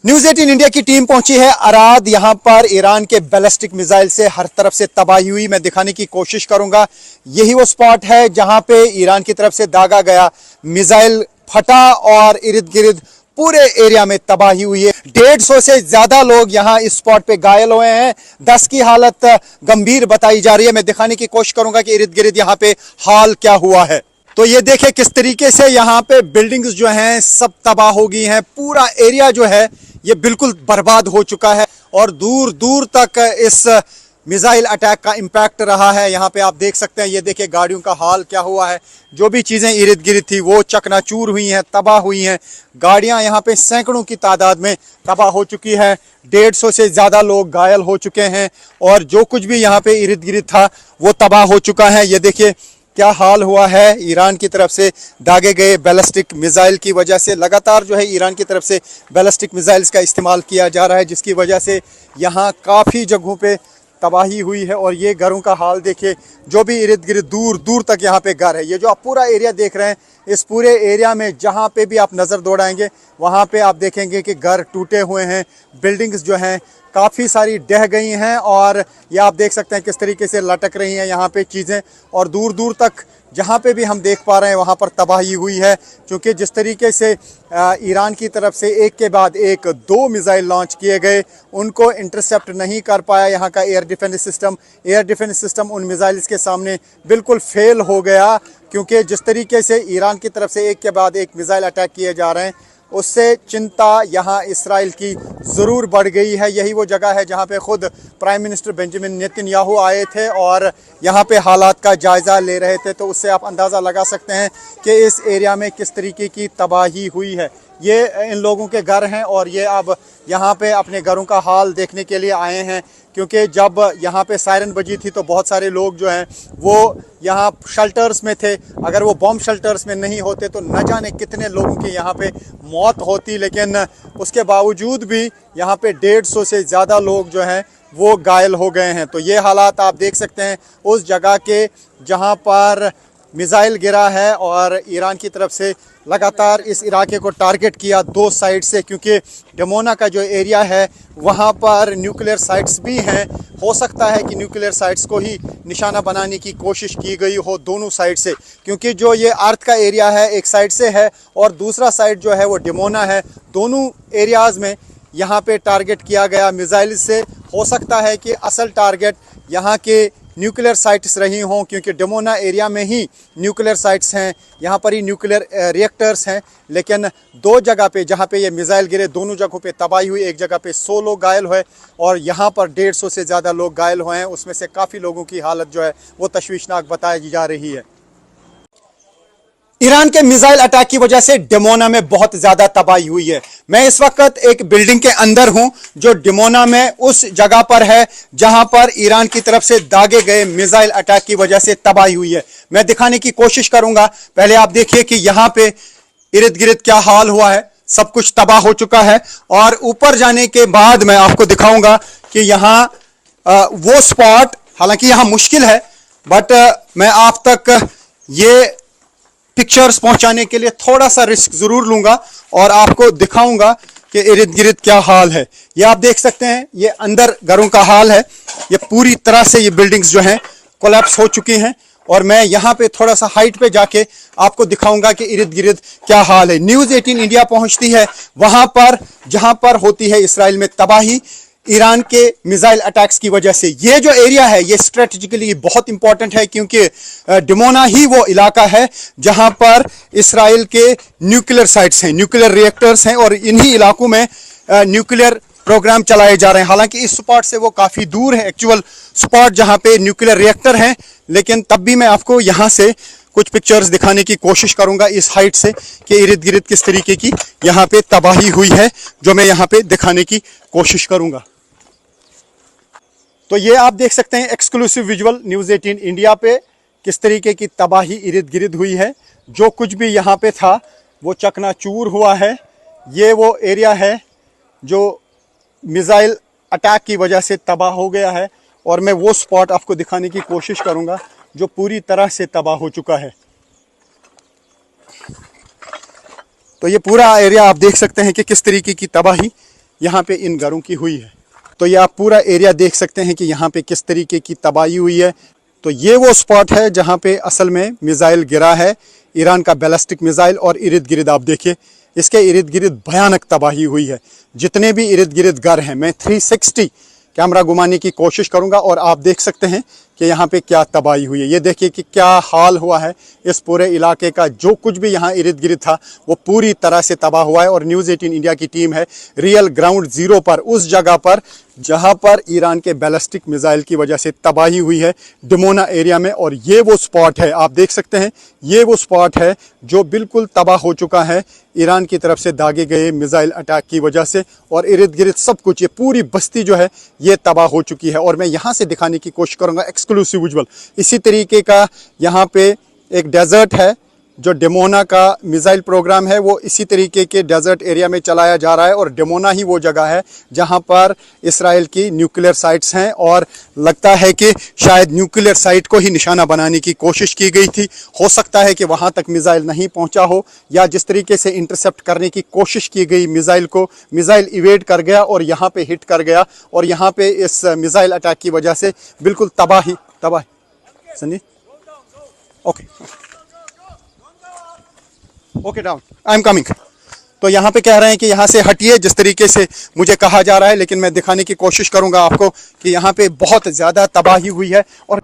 News 18 India की team पहुंची है अराद। यहां पर ईरान के बैलिस्टिक मिसाइल से हर तरफ से तबाही हुई। मैं दिखाने की कोशिश करूंगा। यही वो स्पॉट है जहां पे ईरान की तरफ से दागा गया मिसाइल फटा और इर्द गिर्द पूरे एरिया में तबाही हुई है। 150 से ज्यादा लोग यहां इस स्पॉट पे घायल हुए हैं। 10 की हालत गंभीर बताई जा रही है। मैं दिखाने की कोशिश करूंगा कि इर्द गिर्द यहां पे हाल क्या हुआ है। तो ये देखें किस तरीके से यहाँ पे बिल्डिंग्स जो हैं सब तबाह हो गई हैं। पूरा एरिया जो है ये बिल्कुल बर्बाद हो चुका है और दूर दूर तक इस मिसाइल अटैक का इम्पैक्ट रहा है। यहाँ पे आप देख सकते हैं, ये देखिए गाड़ियों का हाल क्या हुआ है। जो भी चीज़ें इर्द गिर्द थी वो चकनाचूर हुई हैं, तबाह हुई हैं। गाड़ियाँ यहाँ पे सैकड़ों की तादाद में तबाह हो चुकी है। 150 से ज़्यादा लोग घायल हो चुके हैं और जो कुछ भी यहाँ पे इर्द गिर्द था वो तबाह हो चुका है। ये देखिए क्या हाल हुआ है। ईरान की तरफ से दागे गए बैलिस्टिक मिसाइल की वजह से लगातार जो है ईरान की तरफ से बैलिस्टिक मिसाइल्स का इस्तेमाल किया जा रहा है, जिसकी वजह से यहाँ काफ़ी जगहों पे तबाही हुई है। और ये घरों का हाल देखिए, जो भी इर्द गिर्द दूर दूर तक यहाँ पे घर है। ये जो आप पूरा एरिया देख रहे हैं, इस पूरे एरिया में जहाँ पे भी आप नज़र दौड़ाएंगे वहाँ पे आप देखेंगे कि घर टूटे हुए हैं, बिल्डिंग्स जो हैं काफ़ी सारी ढह गई हैं। और ये आप देख सकते हैं किस तरीके से लटक रही हैं यहाँ पे चीज़ें। और दूर दूर तक जहाँ पे भी हम देख पा रहे हैं वहाँ पर तबाही हुई है, क्योंकि जिस तरीके से ईरान की तरफ से एक के बाद एक 2 मिसाइल लॉन्च किए गए, उनको इंटरसेप्ट नहीं कर पाया यहाँ का एयर डिफेंस सिस्टम उन मिसाइल्स के सामने बिल्कुल फेल हो गया। क्योंकि जिस तरीके से ईरान की तरफ से एक के बाद एक मिसाइल अटैक किए जा रहे हैं, उससे चिंता यहाँ इसराइल की ज़रूर बढ़ गई है। यही वो जगह है जहाँ पे ख़ुद प्राइम मिनिस्टर बेंजामिन नेतन्याहू आए थे और यहाँ पे हालात का जायज़ा ले रहे थे। तो उससे आप अंदाज़ा लगा सकते हैं कि इस एरिया में किस तरीके की तबाही हुई है। ये इन लोगों के घर हैं और ये अब यहाँ पे अपने घरों का हाल देखने के लिए आए हैं। क्योंकि जब यहाँ पे सायरन बजी थी तो बहुत सारे लोग जो हैं वो यहाँ शेल्टर्स में थे। अगर वो बॉम्ब शेल्टर्स में नहीं होते तो न जाने कितने लोगों की यहाँ पे मौत होती। लेकिन उसके बावजूद भी यहाँ पे 150 से ज़्यादा लोग जो हैं वो घायल हो गए हैं। तो ये हालात आप देख सकते हैं उस जगह के जहाँ पर मिसाइल गिरा है और ईरान की तरफ से लगातार इस इलाके को टारगेट किया 2 साइड से। क्योंकि डमोना का जो एरिया है वहाँ पर न्यूक्लियर साइट्स भी हैं। हो सकता है कि न्यूक्लियर साइट्स को ही निशाना बनाने की कोशिश की गई हो दोनों साइड से, क्योंकि जो ये अर्थ का एरिया है एक साइड से है और दूसरा साइड जो है वो डमोना है। दोनों एरियाज़ में यहाँ पे टारगेट किया गया मिसाइल से। हो सकता है कि असल टारगेट यहाँ के न्यूक्लियर साइट्स रही हों, क्योंकि डमोना एरिया में ही न्यूक्लियर साइट्स हैं, यहाँ पर ही न्यूक्लियर रिएक्टर्स हैं। लेकिन 2 जगह पे जहाँ पे ये मिसाइल गिरे, दोनों जगहों पे तबाही हुई। एक जगह पे 100 लोग घायल हुए और यहाँ पर 150 से ज़्यादा लोग घायल हुए हैं। उसमें से काफ़ी लोगों की हालत जो है वो तशवीशनाक बताई जा रही है। ईरान के मिसाइल अटैक की वजह से डमोना में बहुत ज्यादा तबाही हुई है। मैं इस वक्त एक बिल्डिंग के अंदर हूं जो डमोना में उस जगह पर है जहां पर ईरान की तरफ से दागे गए मिसाइल अटैक की वजह से तबाही हुई है। मैं दिखाने की कोशिश करूंगा। पहले आप देखिए कि यहां पे इर्द गिर्द क्या हाल हुआ है। सब कुछ तबाह हो चुका है और ऊपर जाने के बाद मैं आपको दिखाऊंगा कि यहाँ वो स्पॉट, हालांकि यहाँ मुश्किल है बट मैं आप तक ये पिक्चर्स पहुंचाने के लिए थोड़ा सा रिस्क जरूर लूंगा और आपको दिखाऊंगा कि इर्द गिर्द क्या हाल है। ये आप देख सकते हैं, ये अंदर घरों का हाल है। ये पूरी तरह से ये बिल्डिंग्स जो हैं कोलैप्स हो चुकी हैं और मैं यहाँ पे थोड़ा सा हाइट पे जाके आपको दिखाऊंगा कि इर्द गिर्द क्या हाल है। न्यूज़ 18 इंडिया पहुंचती है वहां पर जहां पर होती है इसराइल में तबाही ईरान के मिसाइल अटैक्स की वजह से। ये जो एरिया है ये स्ट्रेटेजिकली बहुत इंपॉर्टेंट है, क्योंकि डमोना ही वो इलाका है जहां पर इसराइल के न्यूक्लियर साइट्स हैं, न्यूक्लियर रिएक्टर्स हैं और इन्हीं इलाकों में न्यूक्लियर प्रोग्राम चलाए जा रहे हैं। हालांकि इस स्पॉट से वो काफ़ी दूर है एक्चुअल स्पॉट जहां पे न्यूक्लियर रिएक्टर हैं, लेकिन तब भी मैं आपको यहाँ से कुछ पिक्चर्स दिखाने की कोशिश करूंगा इस हाइट से कि इर्द गिर्द किस तरीके की यहाँ पे तबाही हुई है, जो मैं यहाँ पे दिखाने की कोशिश करूंगा। तो ये आप देख सकते हैं एक्सक्लूसिव विजुअल न्यूज़ 18 इंडिया पे किस तरीके की तबाही इर्द गिर्द हुई है। जो कुछ भी यहाँ पे था वो चकनाचूर हुआ है। ये वो एरिया है जो मिसाइल अटैक की वजह से तबाह हो गया है और मैं वो स्पॉट आपको दिखाने की कोशिश करूंगा जो पूरी तरह से तबाह हो चुका है। तो ये पूरा एरिया आप देख सकते हैं कि किस तरीके की तबाही यहाँ पे इन घरों की हुई है। तो ये आप पूरा एरिया देख सकते हैं कि यहाँ पे किस तरीके की तबाही हुई है। तो ये वो स्पॉट है जहाँ पे असल में मिसाइल गिरा है, ईरान का बैलिस्टिक मिसाइल, और इर्द गिर्द आप देखिए इसके इर्द गिर्द भयानक तबाही हुई है। जितने भी इर्द गिर्द घर हैं, मैं 360 कैमरा घुमाने की कोशिश करूंगा और आप देख सकते हैं कि यहाँ पे क्या तबाही हुई है। ये देखिए कि क्या हाल हुआ है इस पूरे इलाके का। जो कुछ भी यहाँ इर्द गिर्द था वो पूरी तरह से तबाह हुआ है। और न्यूज़ 18 इंडिया की टीम है रियल ग्राउंड ज़ीरो पर, उस जगह पर जहाँ पर ईरान के बैलिस्टिक मिसाइल की वजह से तबाही हुई है, डिमोना एरिया में। और ये वो स्पॉट है, आप देख सकते हैं, ये वो स्पॉट है जो बिल्कुल तबाह हो चुका है ईरान की तरफ से दागे गए मिसाइल अटैक की वजह से। और इर्द गिर्द सब कुछ, ये पूरी बस्ती जो है ये तबाह हो चुकी है। और मैं यहाँ से दिखाने की कोशिश करूँगा एक्सक्लूसिव विजुअल। इसी तरीके का यहाँ पे एक डेजर्ट है, जो डिमोना का मिसाइल प्रोग्राम है वो इसी तरीके के डेजर्ट एरिया में चलाया जा रहा है। और डिमोना ही वो जगह है जहाँ पर इसराइल की न्यूक्लियर साइट्स हैं। और लगता है कि शायद न्यूक्लियर साइट को ही निशाना बनाने की कोशिश की गई थी। हो सकता है कि वहाँ तक मिसाइल नहीं पहुँचा हो, या जिस तरीके से इंटरसेप्ट करने की कोशिश की गई मिसाइल को, मिसाइल इवेड कर गया और यहाँ पे हिट कर गया। और यहाँ पे इस मिसाइल अटैक की वजह से बिल्कुल तबाही Sunny okay okay down, I am coming. तो यहाँ पे कह रहे हैं कि यहाँ से हटिए, जिस तरीके से मुझे कहा जा रहा है। लेकिन मैं दिखाने की कोशिश करूँगा आपको कि यहाँ पे बहुत ज़्यादा तबाही हुई है। और